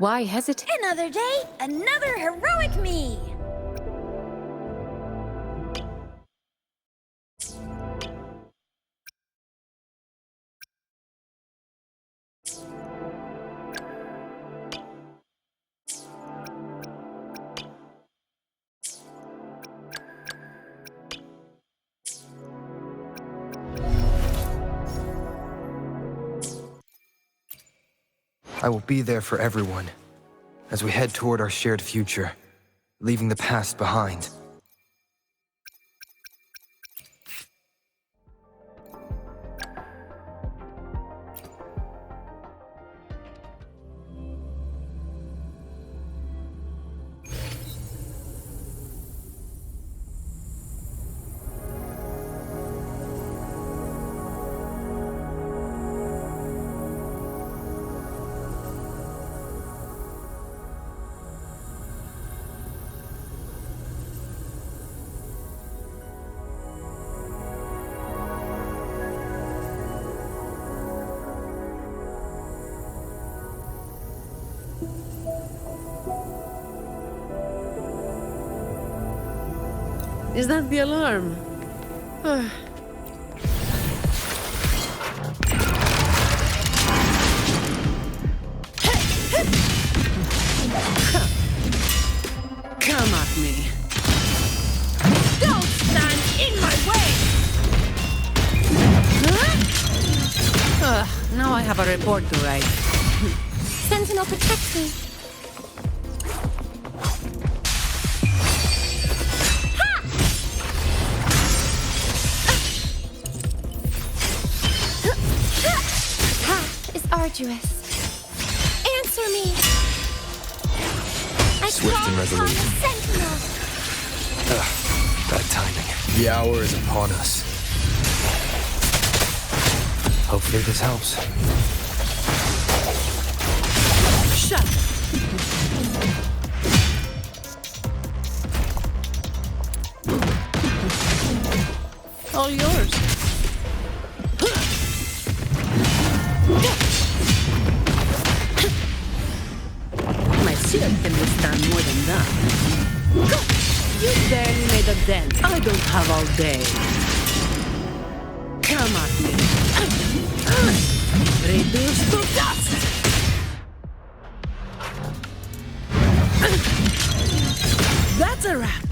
Why hesitate? Another day, another heroic me! I will be there for everyone, as we head toward our shared future, leaving the past behind. Is that the alarm? Come at me. Don't stand in my way! Now I have a report to write. Sentinel, protect me! Arduous. Answer me! I Swift and call upon resolute. the Sentinel! Bad timing. The hour is upon us. Hopefully this helps. Shut up. All yours. My shield can withstand more than that. You barely made a dent. I don't have all day. Come at me. Reduce to dust. That's a wrap.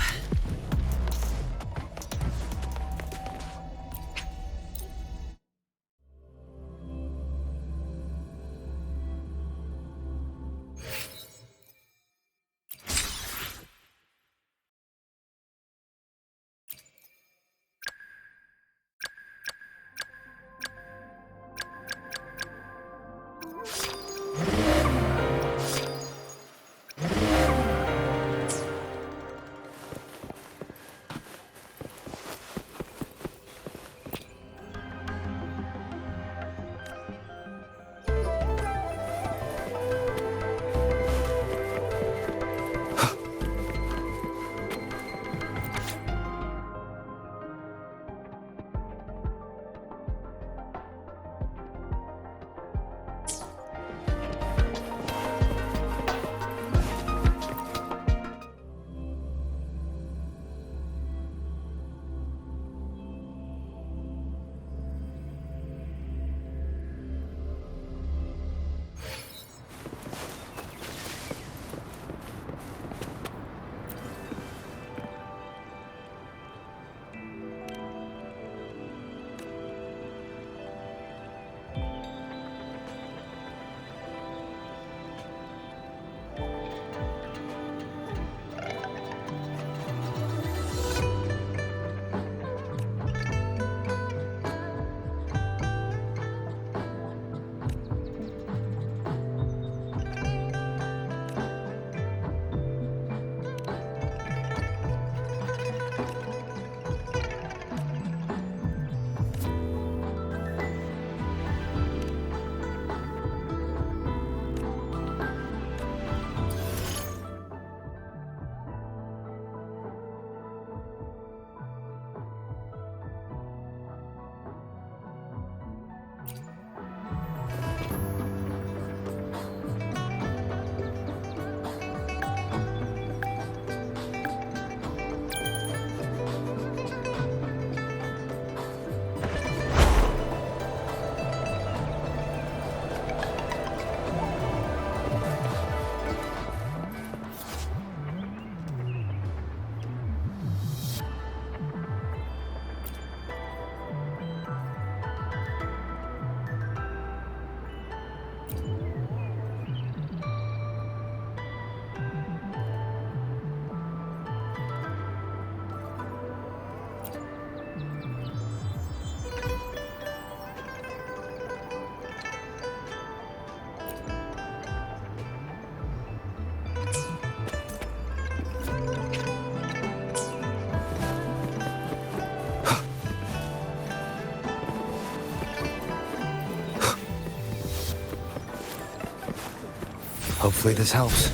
Hopefully this helps.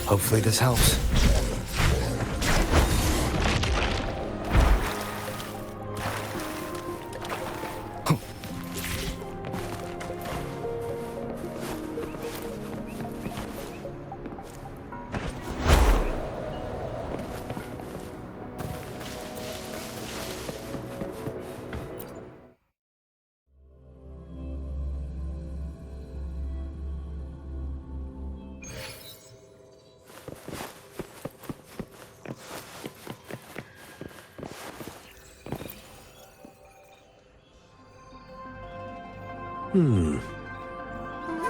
Hopefully this helps.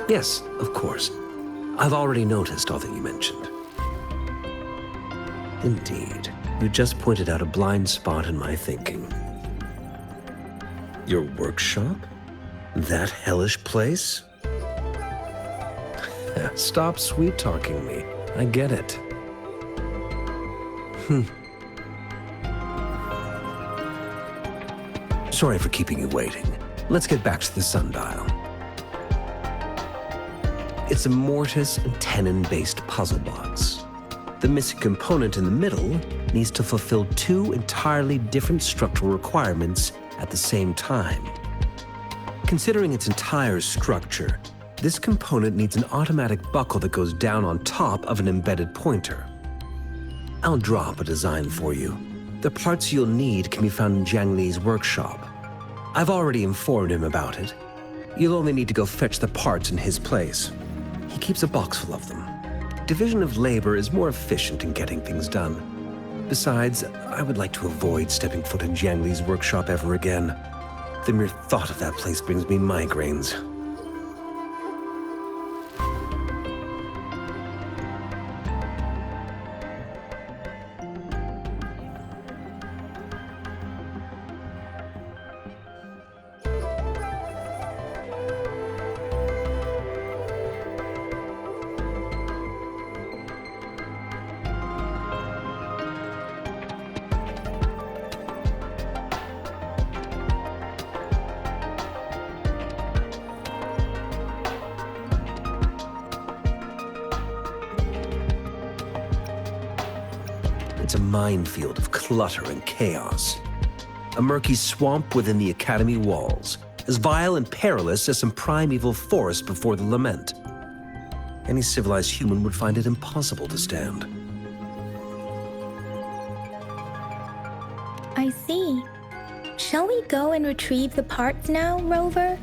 Yes, of course. I've already noticed all that you mentioned. Indeed, you just pointed out a blind spot in my thinking. Your workshop? That hellish place? Stop sweet-talking me. I get it. Sorry for keeping you waiting. Let's get back to the sundial. It's a mortise and tenon-based puzzle box. The missing component in the middle needs to fulfill two entirely different structural requirements at the same time. Considering its entire structure, this component needs an automatic buckle that goes down on top of an embedded pointer. I'll draw up a design for you. The parts you'll need can be found in Jiang Li's workshop. I've already informed him about it. You'll only need to go fetch the parts in his place. He keeps a box full of them. Division of labor is more efficient in getting things done. Besides, I would like to avoid stepping foot in Jiang Li's workshop ever again. The mere thought of that place brings me migraines. It's a minefield of clutter and chaos. A murky swamp within the Academy walls, as vile and perilous as some primeval forest before the lament. Any civilized human would find it impossible to stand. I see. Shall we go and retrieve the parts now, Rover?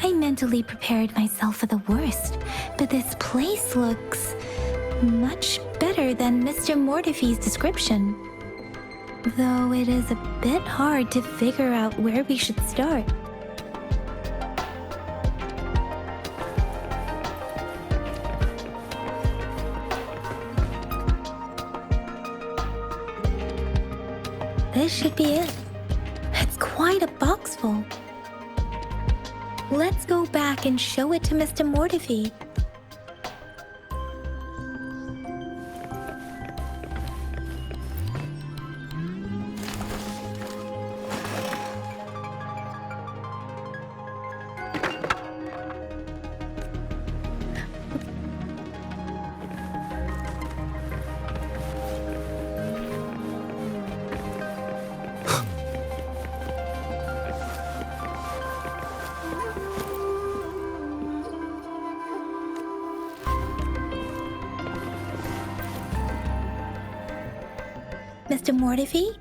I mentally prepared myself for the worst, but this place looks much better than Mr. Mortifee's description. Though it is a bit hard to figure out where we should start. This should be it. It's quite a box full. Let's go back and show it to Mr. Mortifee. Mr. Mortifee,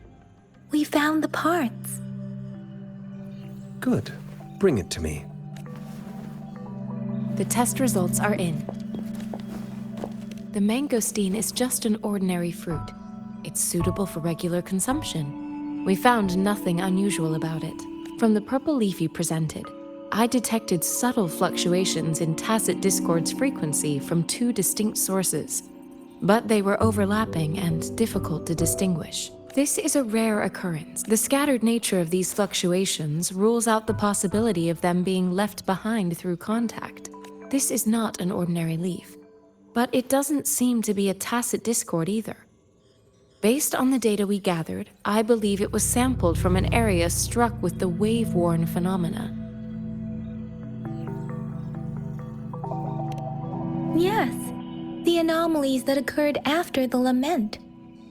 we found the parts. Good. Bring it to me. The test results are in. The mangosteen is just an ordinary fruit. It's suitable for regular consumption. We found nothing unusual about it. From the purple leaf you presented, I detected subtle fluctuations in tacit discord's frequency from two distinct sources, but they were overlapping and difficult to distinguish. This is a rare occurrence. The scattered nature of these fluctuations rules out the possibility of them being left behind through contact. This is not an ordinary leaf, but it doesn't seem to be a tacit discord either. Based on the data we gathered, I believe it was sampled from an area struck with the wave-worn phenomena. Yes, the anomalies that occurred after the lament,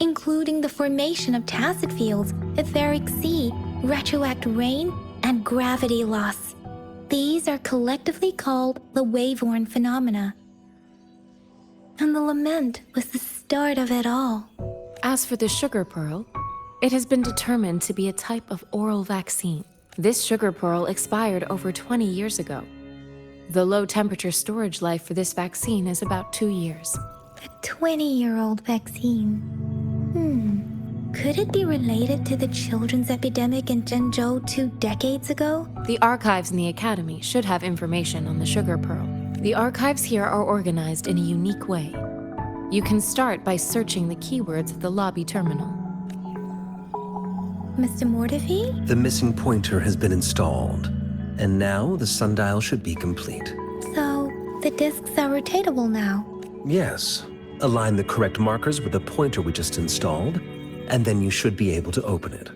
including the formation of tacit fields, etheric sea, retroact rain, and gravity loss. These are collectively called the wave-worn phenomena. And the lament was the start of it all. As for the sugar pearl, it has been determined to be a type of oral vaccine. This sugar pearl expired over 20 years ago. The low-temperature storage life for this vaccine is about 2 years. A 20-year-old vaccine. Could it be related to the children's epidemic in Zhengzhou 2 decades ago? The archives in the Academy should have information on the sugar pearl. The archives here are organized in a unique way. You can start by searching the keywords at the lobby terminal. Mr. Mortefi? The missing pointer has been installed, and now the sundial should be complete. So, the discs are rotatable now. Yes. Align the correct markers with the pointer we just installed, and then you should be able to open it.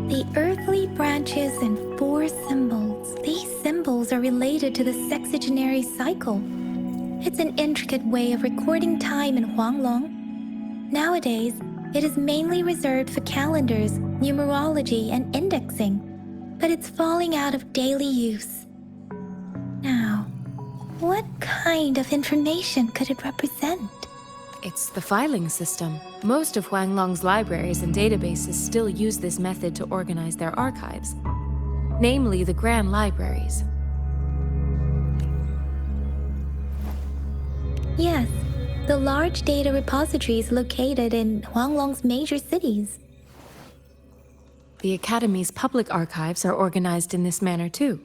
The earthly branches and 4 symbols. These symbols are related to the sexagenary cycle. It's an intricate way of recording time in Huanglong. Nowadays, it is mainly reserved for calendars, numerology, and indexing, but it's falling out of daily use. Now, what kind of information could it represent? It's the filing system. Most of Huanglong's libraries and databases still use this method to organize their archives, namely the Grand Libraries. Yes, the large data repositories located in Huanglong's major cities. The Academy's public archives are organized in this manner too.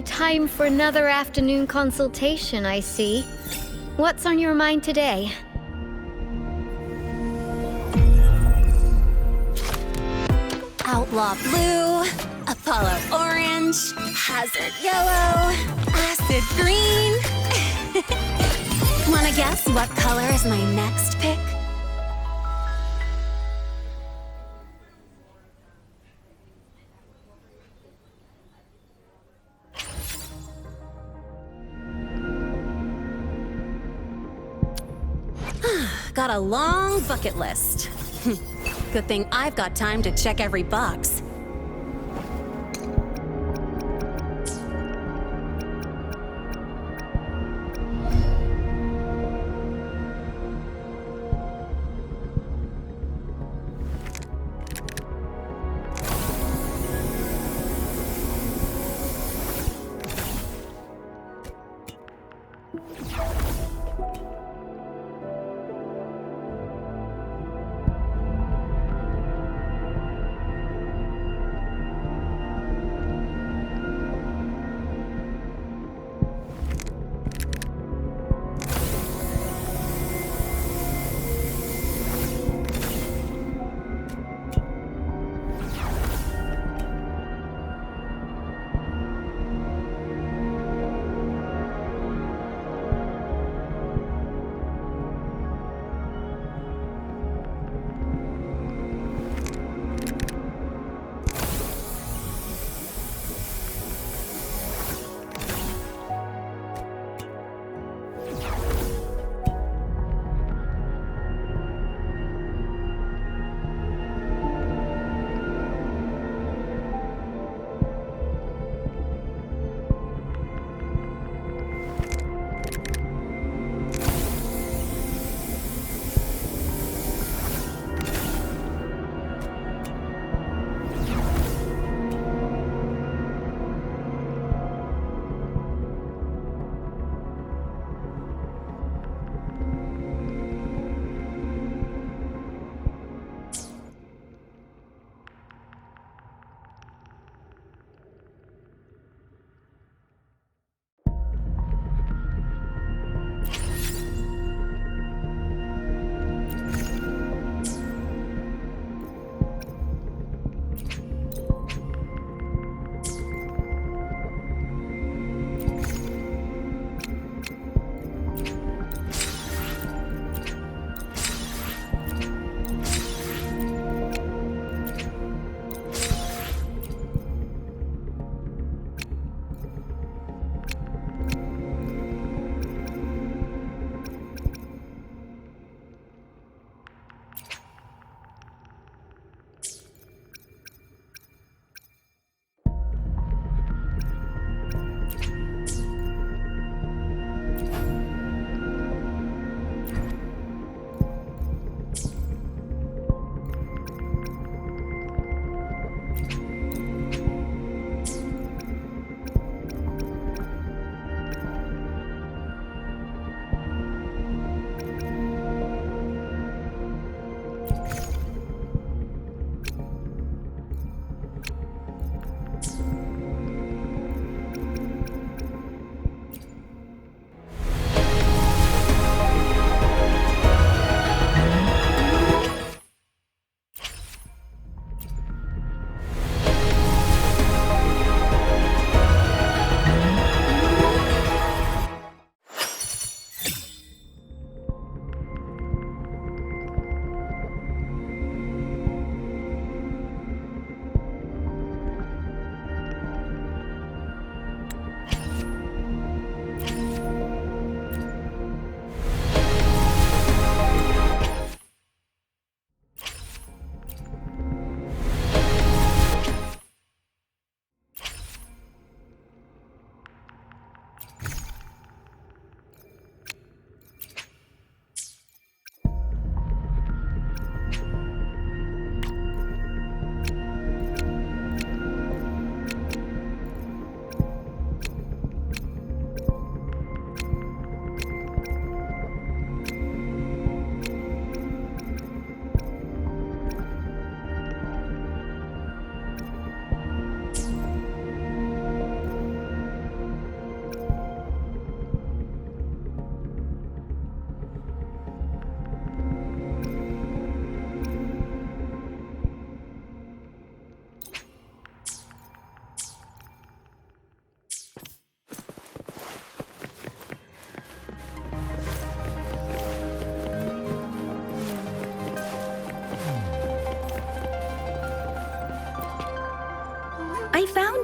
So, time for another afternoon consultation, I see. What's on your mind today? Outlaw blue, Apollo orange, hazard yellow, acid green. Wanna guess what color is my next pick? Got a long bucket list. Good thing I've got time to check every box.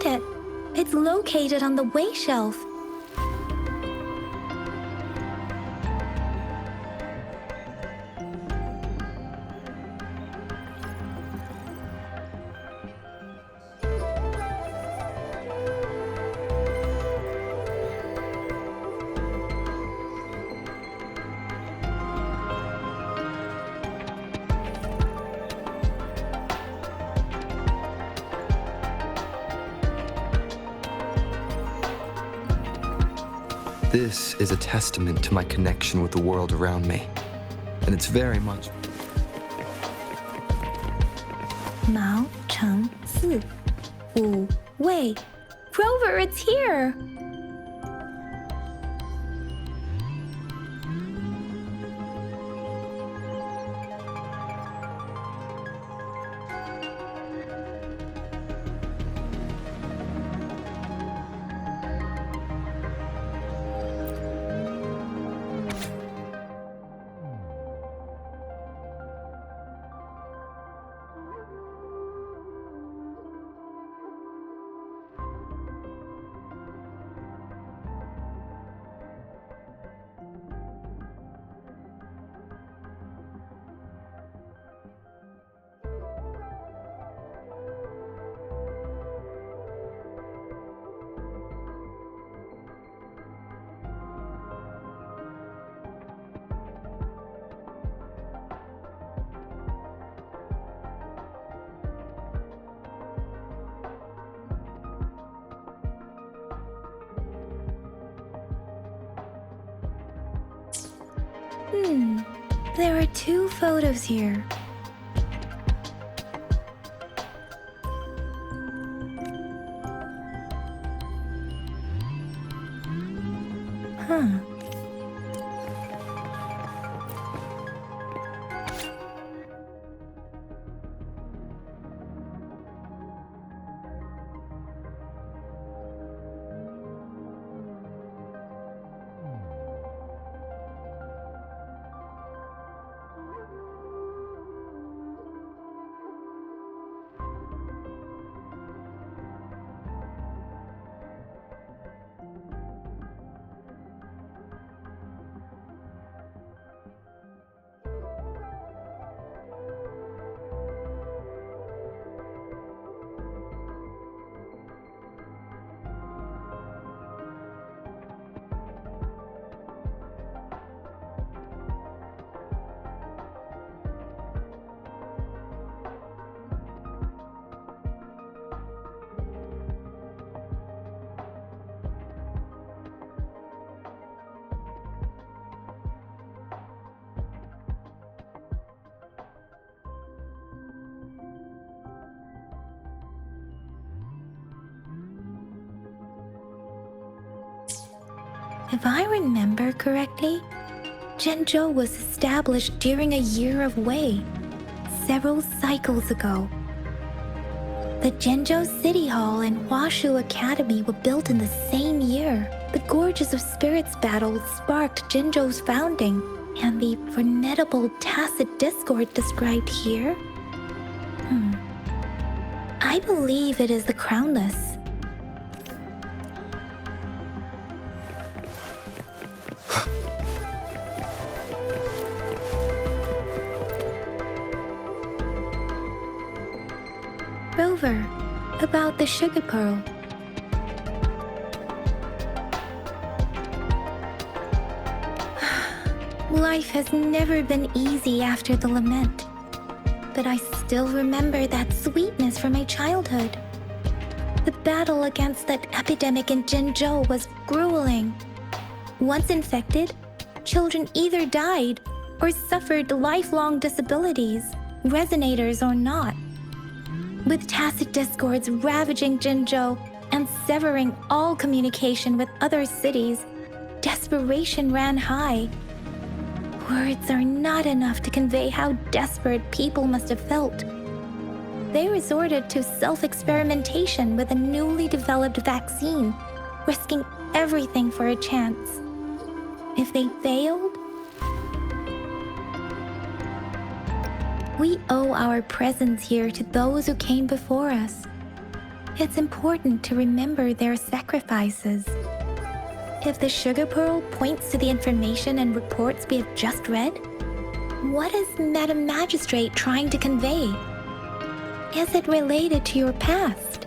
found it. It's located on the way shelf. This is a testament to my connection with the world around me. And it's very much... Mao Cheng Si. Wu Wei. Rover, it's here! There are 2 photos here. Huh. If I remember correctly, Zhenzhou was established during a year of Wei, several cycles ago. The Zhenzhou City Hall and Huashu Academy were built in the same year. The Gorges of Spirits battle sparked Zhenzhou's founding, and the formidable tacit discord described here? I believe it is the Crownless. Rover, about the sugar pearl. Life has never been easy after the lament, but I still remember that sweetness from my childhood. The battle against that epidemic in Zhenzhou was grueling. Once infected, children either died or suffered lifelong disabilities, resonators or not. With tacit discords ravaging Zhenzhou and severing all communication with other cities, desperation ran high. Words are not enough to convey how desperate people must have felt. They resorted to self-experimentation with a newly developed vaccine, risking everything for a chance. If they failed, we owe our presence here to those who came before us. It's important to remember their sacrifices. If the sugar pearl points to the information and reports we have just read, what is Madam Magistrate trying to convey? Is it related to your past?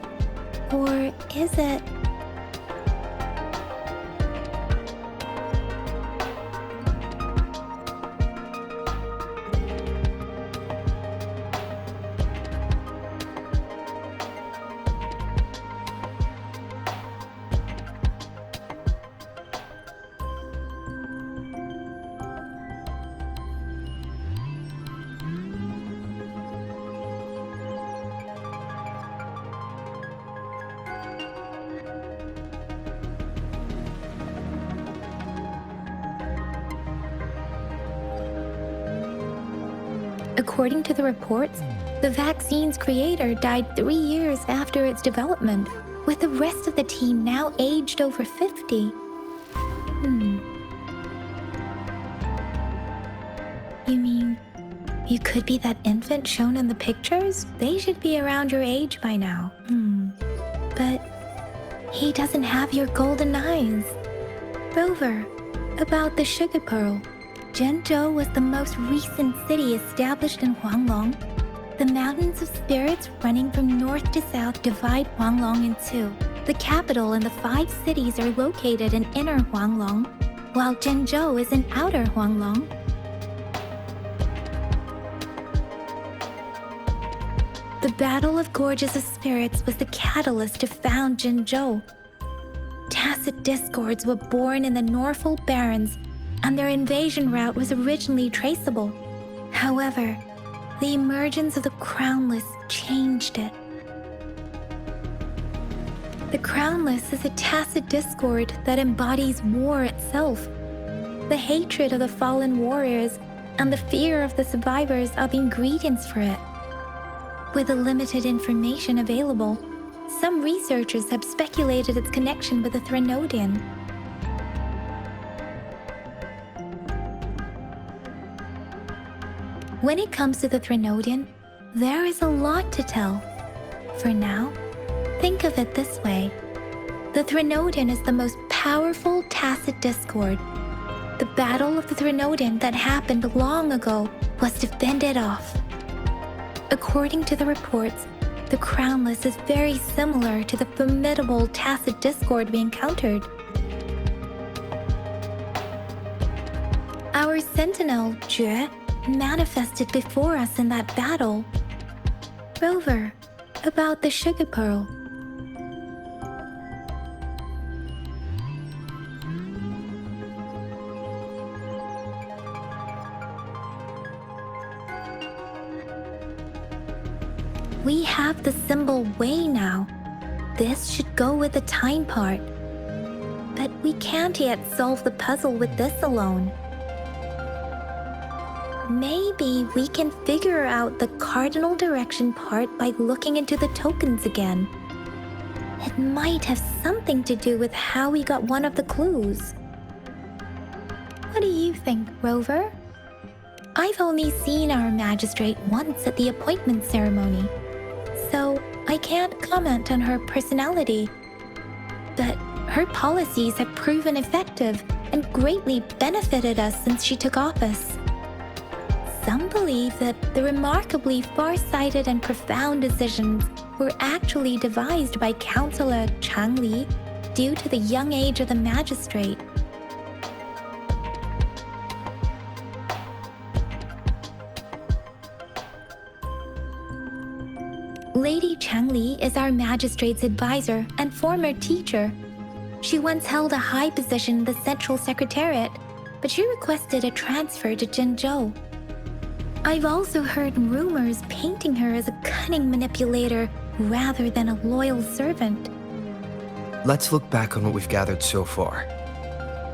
Or is it... According to the reports, the vaccine's creator died 3 years after its development, with the rest of the team now aged over 50. You mean, you could be that infant shown in the pictures? They should be around your age by now. But he doesn't have your golden eyes. Rover, about the sugar pearl. Zhenzhou was the most recent city established in Huanglong. The mountains of spirits running from north to south divide Huanglong in two. The capital and the 5 cities are located in inner Huanglong, while Zhenzhou is in outer Huanglong. The Battle of Gorges of Spirits was the catalyst to found Zhenzhou. Tacit discords were born in the Norfolk Barrens, and their invasion route was originally traceable. However, the emergence of the Crownless changed it. The Crownless is a tacit discord that embodies war itself. The hatred of the fallen warriors and the fear of the survivors are the ingredients for it. With the limited information available, some researchers have speculated its connection with the Threnodian. When it comes to the Threnodian, there is a lot to tell. For now, think of it this way. The Threnodian is the most powerful tacit discord. The Battle of the Threnodian that happened long ago was to fend it off. According to the reports, the Crownless is very similar to the formidable tacit discord we encountered. Our sentinel, Jue, manifested before us in that battle. Rover, about the sugar pearl. We have the symbol way now. This should go with the time part. But we can't yet solve the puzzle with this alone. Maybe we can figure out the cardinal direction part by looking into the tokens again. It might have something to do with how we got one of the clues. What do you think, Rover? I've only seen our magistrate once at the appointment ceremony, so I can't comment on her personality. But her policies have proven effective and greatly benefited us since she took office. Some believe that the remarkably far-sighted and profound decisions were actually devised by Councillor Chang Li due to the young age of the magistrate. Lady Chang Li is our magistrate's advisor and former teacher. She once held a high position in the Central Secretariat, but she requested a transfer to Zhenzhou. I've also heard rumors painting her as a cunning manipulator rather than a loyal servant. Let's look back on what we've gathered so far.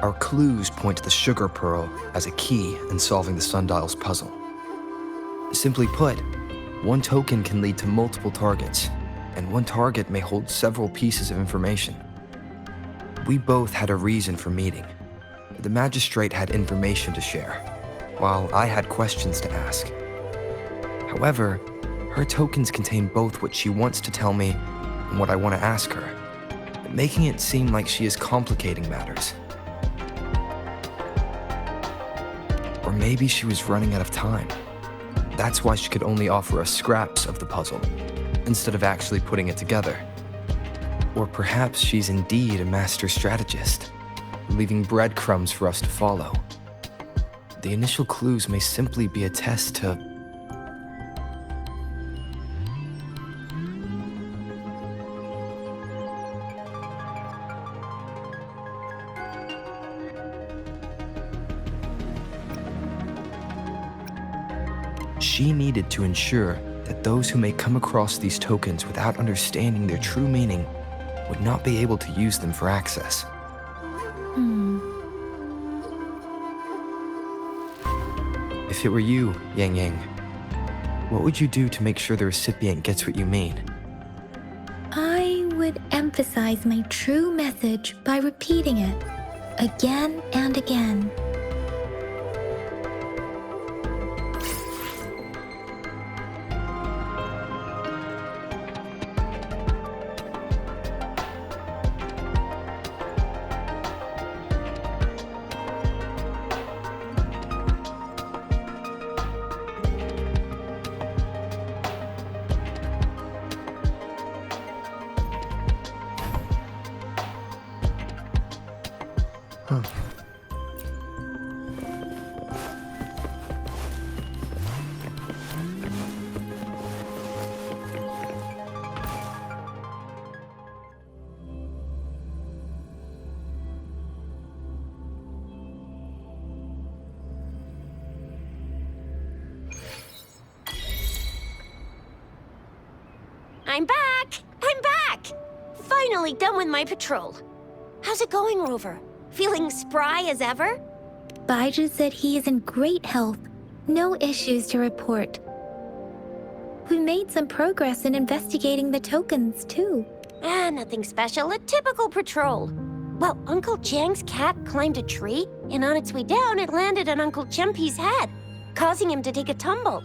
Our clues point to the sugar pearl as a key in solving the sundial's puzzle. Simply put, one token can lead to multiple targets, and one target may hold several pieces of information. We both had a reason for meeting. The magistrate had information to share, while I had questions to ask. However, her tokens contain both what she wants to tell me and what I want to ask her, making it seem like she is complicating matters. Or maybe she was running out of time. That's why she could only offer us scraps of the puzzle, instead of actually putting it together. Or perhaps she's indeed a master strategist, leaving breadcrumbs for us to follow. The initial clues may simply be a test to... She needed to ensure that those who may come across these tokens without understanding their true meaning would not be able to use them for access. If it were you, Yang Yang, what would you do to make sure the recipient gets what you mean? I would emphasize my true message by repeating it again and again. I'm back! I'm back! Finally done with my patrol. How's it going, Rover? Feeling spry as ever? Baiju said he is in great health. No issues to report. We made some progress in investigating the tokens, too. Nothing special. A typical patrol. Well, Uncle Jiang's cat climbed a tree, and on its way down, it landed on Uncle Chempi's head, causing him to take a tumble.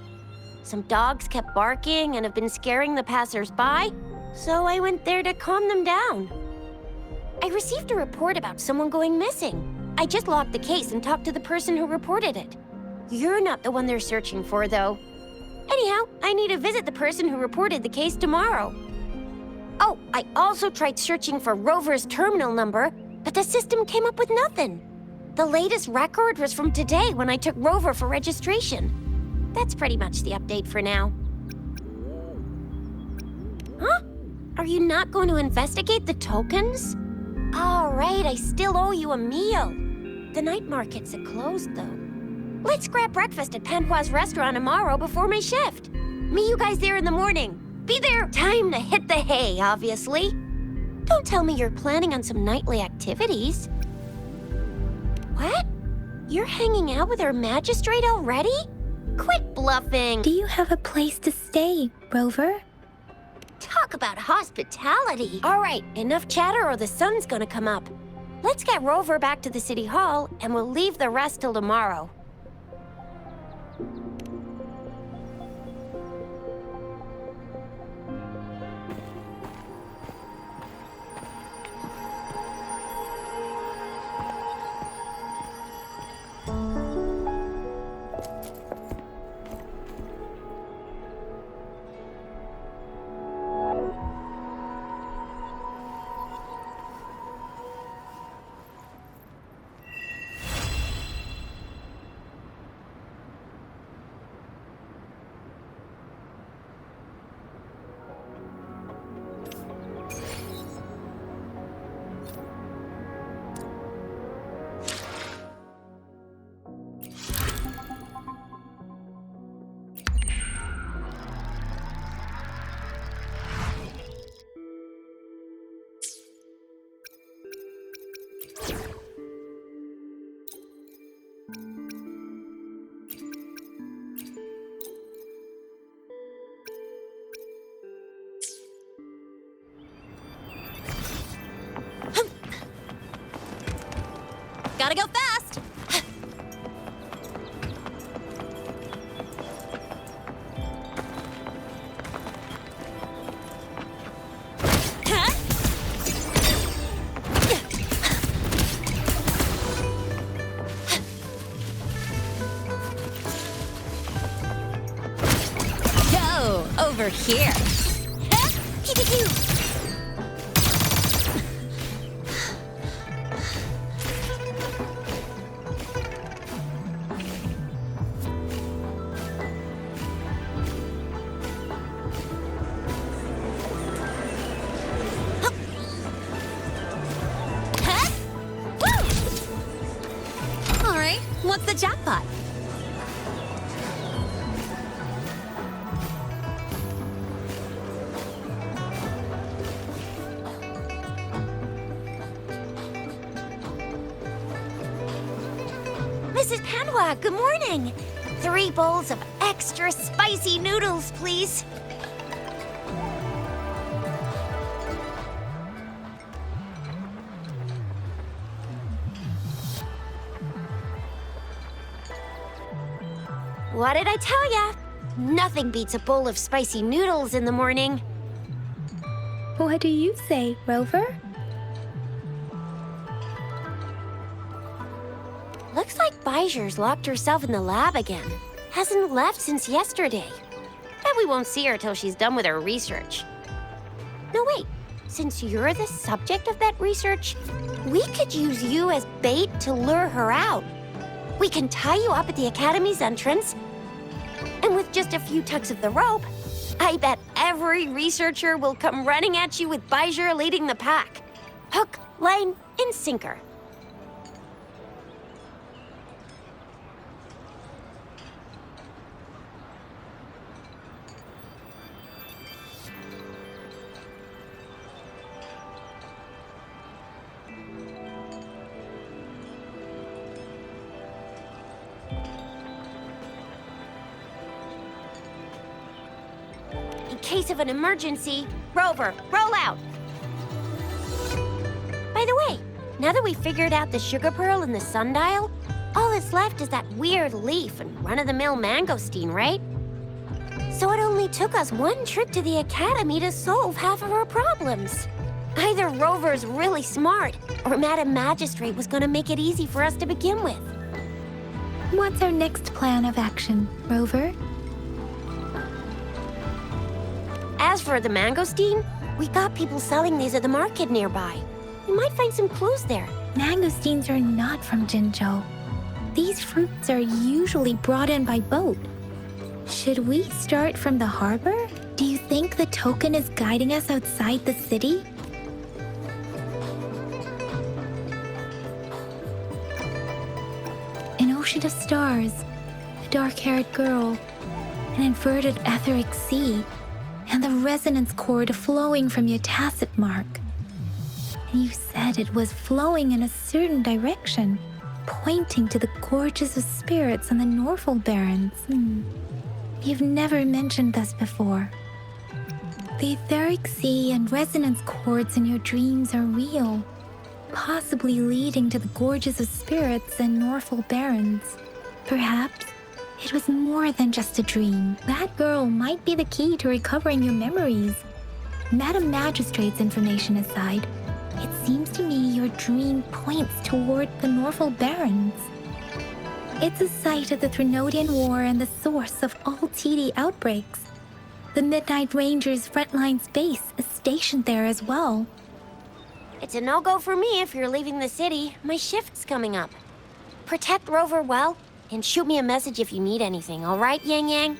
Some dogs kept barking and have been scaring the passers-by, so I went there to calm them down. I received a report about someone going missing. I just logged the case and talked to the person who reported it. You're not the one they're searching for, though. Anyhow, I need to visit the person who reported the case tomorrow. Oh, I also tried searching for Rover's terminal number, but the system came up with nothing. The latest record was from today when I took Rover for registration. That's pretty much the update for now. Huh? Are you not going to investigate the tokens? All right, I still owe you a meal. The night market's closed, though. Let's grab breakfast at Panhua's restaurant tomorrow before my shift. Meet you guys there in the morning. Be there. Time to hit the hay, obviously. Don't tell me you're planning on some nightly activities. What? You're hanging out with our magistrate already? Quit bluffing. Do you have a place to stay, Rover? Talk about hospitality. All right, enough chatter or the sun's gonna come up. Let's get Rover back to the city hall, and we'll leave the rest till tomorrow. Gotta go fast! over here. All right, what's the jackpot? Mrs. Panwa, good morning. 3 bowls of extra spicy noodles, please. What did I tell ya? Nothing beats a bowl of spicy noodles in the morning. What do you say, Rover? Looks like Bijur's locked herself in the lab again. Hasn't left since yesterday. Bet we won't see her till she's done with her research. No, wait. Since you're the subject of that research, we could use you as bait to lure her out. We can tie you up at the Academy's entrance, and with just a few tugs of the rope, I bet every researcher will come running at you with Bijur leading the pack. Hook, line, and sinker. In case of an emergency, Rover, roll out. By the way, now that we figured out the sugar pearl and the sundial, all that's left is that weird leaf and run-of-the-mill mangosteen, right? So it only took us 1 trip to the Academy to solve half of our problems. Either Rover's really smart, or Madam Magistrate was gonna make it easy for us to begin with. What's our next plan of action, Rover? As for the mangosteen, we got people selling these at the market nearby. We might find some clues there. Mangosteens are not from Jinzhou. These fruits are usually brought in by boat. Should we start from the harbor? Do you think the token is guiding us outside the city? An ocean of stars, a dark-haired girl, an inverted etheric sea, and the resonance cord flowing from your tacit mark. And you said it was flowing in a certain direction, pointing to the gorges of spirits on the Norfolk Barrens. You've never mentioned this before. The etheric sea and resonance cords in your dreams are real, possibly leading to the gorges of spirits and Norfolk Barrens. Perhaps it was more than just a dream. That girl might be the key to recovering your memories. Madam Magistrate's information aside, it seems to me your dream points toward the Norfolk Barrens. It's a site of the Threnodian War and the source of all TD outbreaks. The Midnight Rangers' frontline base is stationed there as well. It's a no-go for me if you're leaving the city. My shift's coming up. Protect Rover well, and shoot me a message if you need anything, all right, Yang Yang?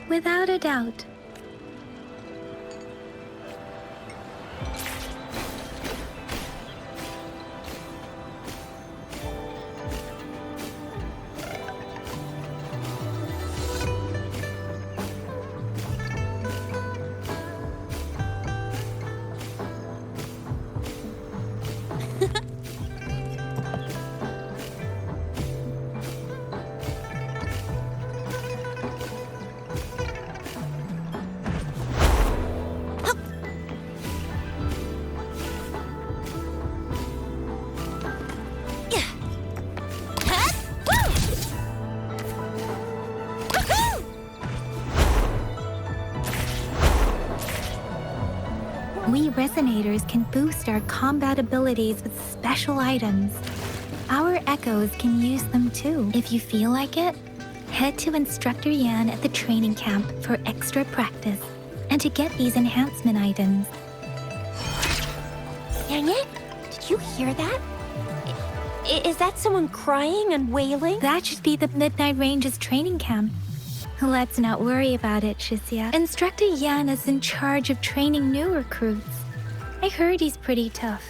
Without a doubt. We resonators can boost our combat abilities with special items. Our echoes can use them too. If you feel like it, Head to Instructor Yan at the training camp for extra practice and to get these enhancement items. Dang it! Did you hear that? Is that someone crying and wailing? That should be the Midnight Range's training camp. Let's not worry about it, Shizia. Instructor Yan is in charge of training new recruits. I heard he's pretty tough,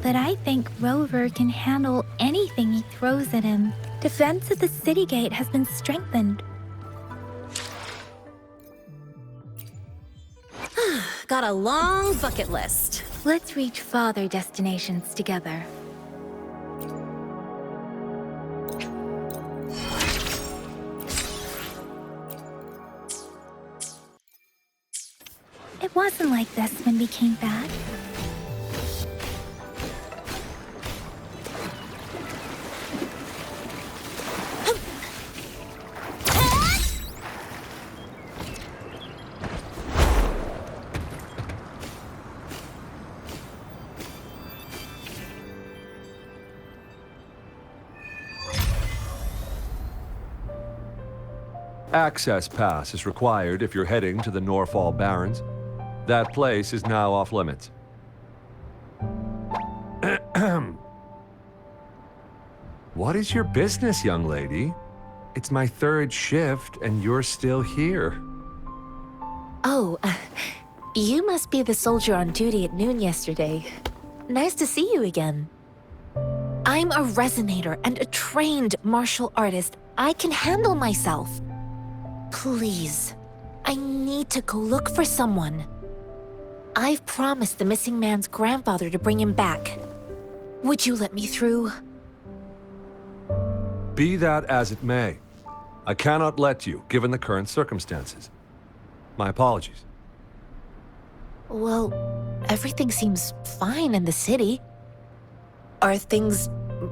but I think Rover can handle anything he throws at him. Defense of the city gate has been strengthened. Got a long bucket list. Let's reach farther destinations together. It wasn't like this when we came back. Access pass is required if you're heading to the Norfall Barrens. That place is now off limits. What is your business, young lady? It's my third shift and you're still here. Oh, you must be the soldier on duty at noon yesterday. Nice to see you again. I'm a resonator and a trained martial artist. I can handle myself. Please, I need to go look for someone. I've promised the missing man's grandfather to bring him back. Would you let me through? Be that as it may, I cannot let you, given the current circumstances. My apologies. Well, everything seems fine in the city. Are things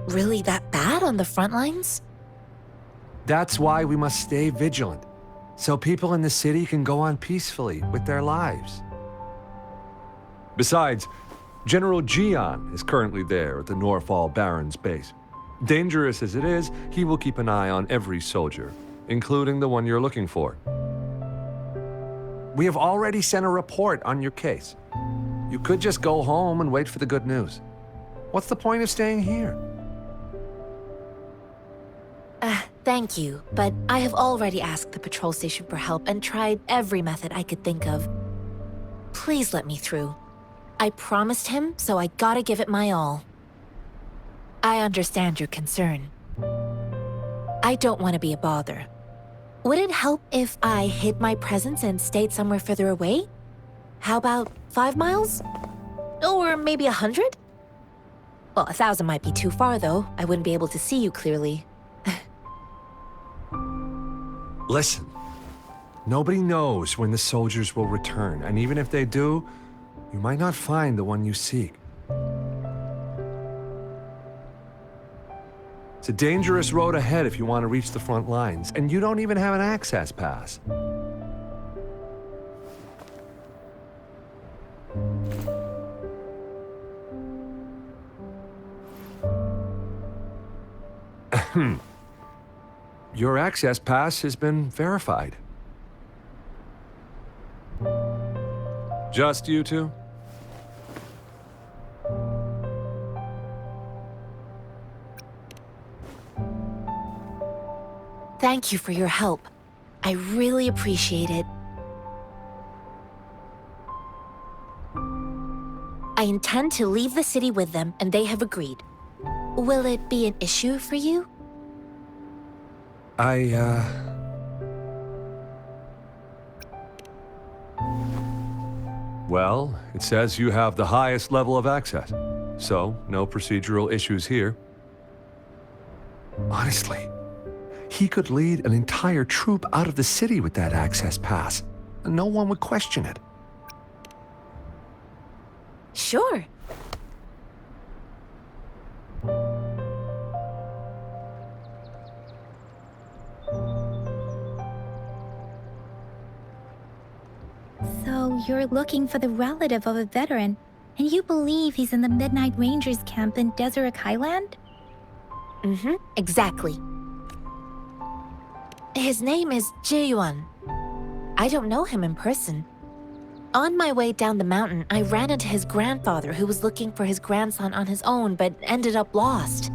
really that bad on the front lines? That's why we must stay vigilant, so people in the city can go on peacefully with their lives. Besides, General Jian is currently there at the Norfall Barrens base. Dangerous as it is, he will keep an eye on every soldier, including the one you're looking for. We have already sent a report on your case. You could just go home and wait for the good news. What's the point of staying here? Thank you, but I have already asked the patrol station for help and tried every method I could think of. Please let me through. I promised him, so I gotta give it my all. I understand your concern. I don't want to be a bother. Would it help if I hid my presence and stayed somewhere further away? How about 5 miles? Or maybe 100? Well, 1,000 might be too far, though. I wouldn't be able to see you clearly. Listen, nobody knows when the soldiers will return, and even if they do, you might not find the one you seek. It's a dangerous road ahead if you want to reach the front lines, and you don't even have an access pass. Your access pass has been verified. Just you two? Thank you for your help. I really appreciate it. I intend to leave the city with them, and they have agreed. Will it be an issue for you? Well, it says you have the highest level of access, so no procedural issues here. Honestly, he could lead an entire troop out of the city with that access pass, and no one would question it. Sure. So you're looking for the relative of a veteran, and you believe he's in the Midnight Rangers camp in Deseret Highland? Exactly. His name is Jiyuan. I don't know him in person. On my way down the mountain, I ran into his grandfather who was looking for his grandson on his own but ended up lost.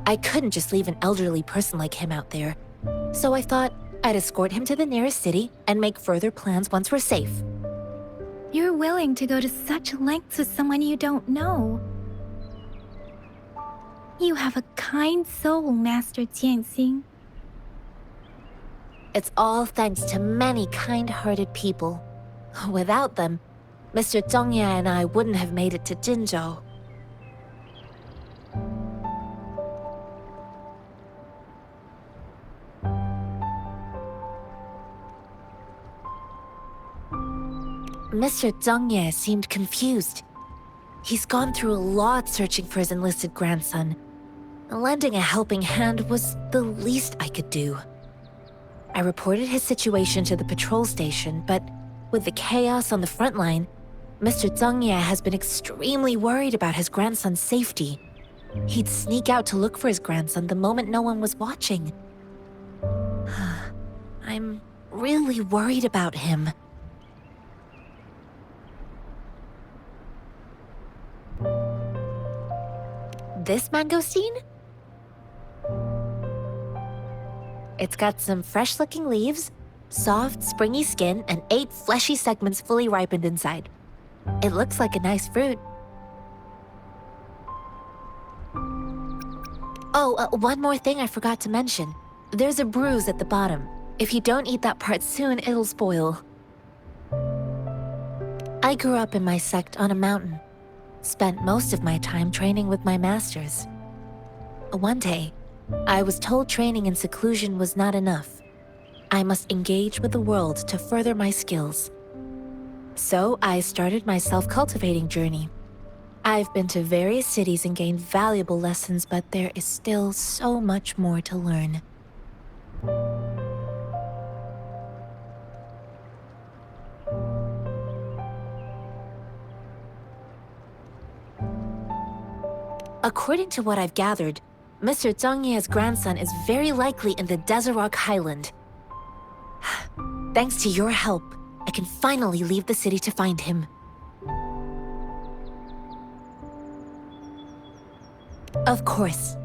I couldn't just leave an elderly person like him out there, so I thought I'd escort him to the nearest city and make further plans once we're safe. You're willing to go to such lengths with someone you don't know. You have a kind soul, Master Jianxing. It's all thanks to many kind-hearted people. Without them, Mr. Zhongye and I wouldn't have made it to Jinzhou. Mr. Zhongye seemed confused. He's gone through a lot searching for his enlisted grandson. Lending a helping hand was the least I could do. I reported his situation to the patrol station, but with the chaos on the front line, Mr. Zhongye has been extremely worried about his grandson's safety. He'd sneak out to look for his grandson the moment no one was watching. I'm really worried about him. This mangosteen? It's got some fresh-looking leaves, soft, springy skin, and 8 fleshy segments fully ripened inside. It looks like a nice fruit. Oh, one more thing I forgot to mention. There's a bruise at the bottom. If you don't eat that part soon, it'll spoil. I grew up in my sect on a mountain. Spent most of my time training with my masters. One day, I was told training in seclusion was not enough. I must engage with the world to further my skills. So I started my self-cultivating journey. I've been to various cities and gained valuable lessons, but there is still so much more to learn. According to what I've gathered, Mr. Zhongye's grandson is very likely in the Desert Highland. Thanks to your help, I can finally leave the city to find him. Of course,